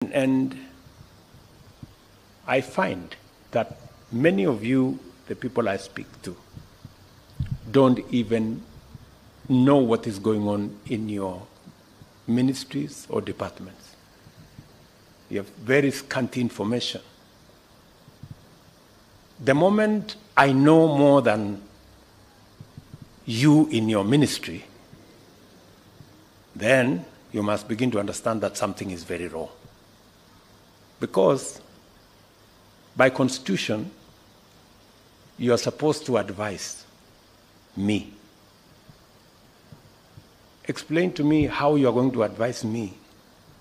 And I find that many of you, the people I speak to, don't even know what is going on in your ministries or departments. You have very scanty information. The moment I know more than you in your ministry, then you must begin to understand that something is very wrong. Because by constitution, you are supposed to advise me. Explain to me how you are going to advise me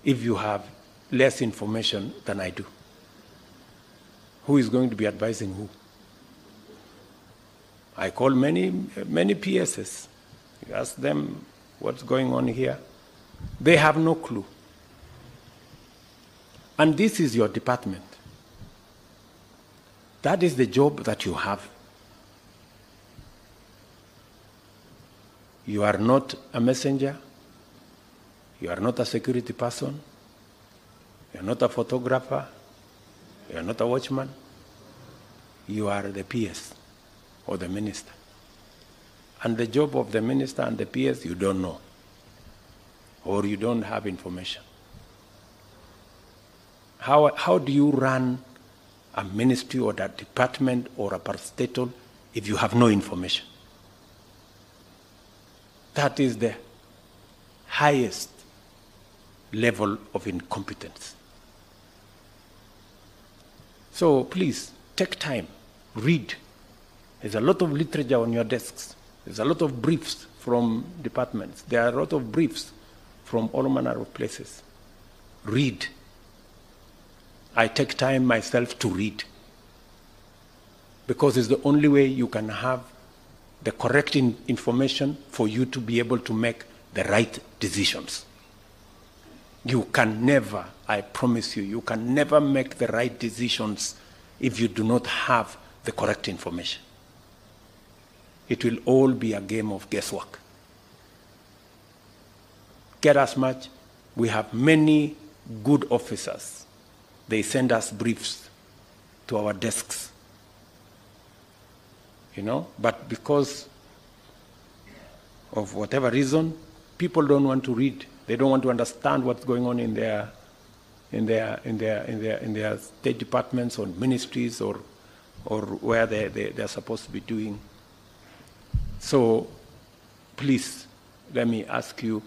if you have less information than I do. Who is going to be advising who? I call many PSs. You ask them what's going on here. They have no clue. And this is your department. That is the job that you have. You are not a messenger. You are not a security person. You are not a photographer. You are not a watchman. You are the PS or the minister. And the job of the minister and the PS you don't know, or you don't have information. How do you run a ministry or a department or a parastatal if you have no information? That is the highest level of incompetence. So please, take time, read. There's a lot of literature on your desks. There's a lot of briefs from departments. There are a lot of briefs from all manner of places. Read. I take time myself to read, because it's the only way you can have the correct information for you to be able to make the right decisions. You can never, I promise you, you can never make the right decisions if you do not have the correct information. It will all be a game of guesswork. Get as much. We have many good officers. They send us briefs to our desks. You know, but because of whatever reason, people don't want to read. They don't want to understand what's going on in their state departments or ministries or where they're supposed to be doing. So please, let me ask you,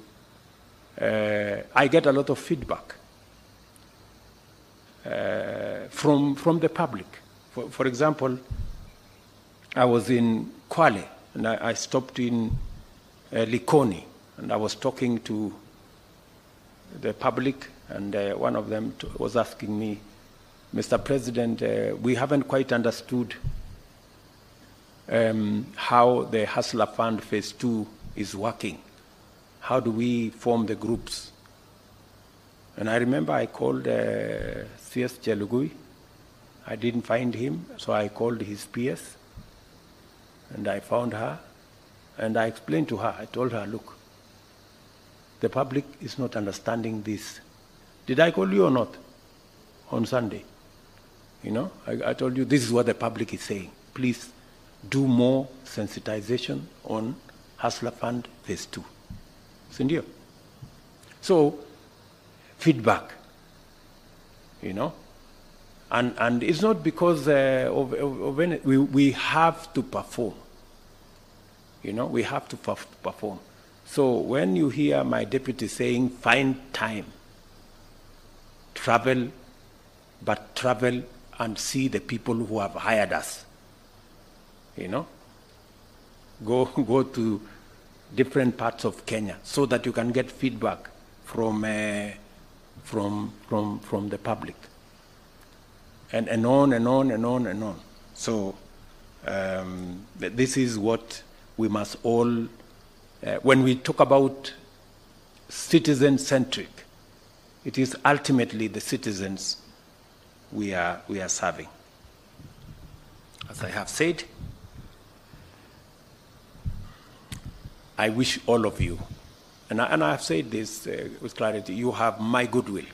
I get a lot of feedback from the public. For example, I was in Kwale, and I stopped in Likoni, and I was talking to the public, and one of them was asking me, Mr. President, we haven't quite understood how the Hustler Fund Phase 2 is working. How do we form the groups? And I remember I called CS Chelugui. I didn't find him, so I called his PS, and I found her, and I explained to her, I told her, look, the public is not understanding this. Did I call you or not on Sunday? You know, I told you this is what the public is saying. Please do more sensitization on Hustler Fund Phase 2. Sindio? So, feedback, you know, and it's not because of any, we have to perform, you know, we have to perform. So when you hear my deputy saying, find time, travel, but travel and see the people who have hired us, you know, go to different parts of Kenya so that you can get feedback from the public, and on and on and on and on. So this is what we must all, when we talk about citizen-centric, it is ultimately the citizens we are serving. As I have said, I wish all of you, and I have said this with clarity, you have my goodwill.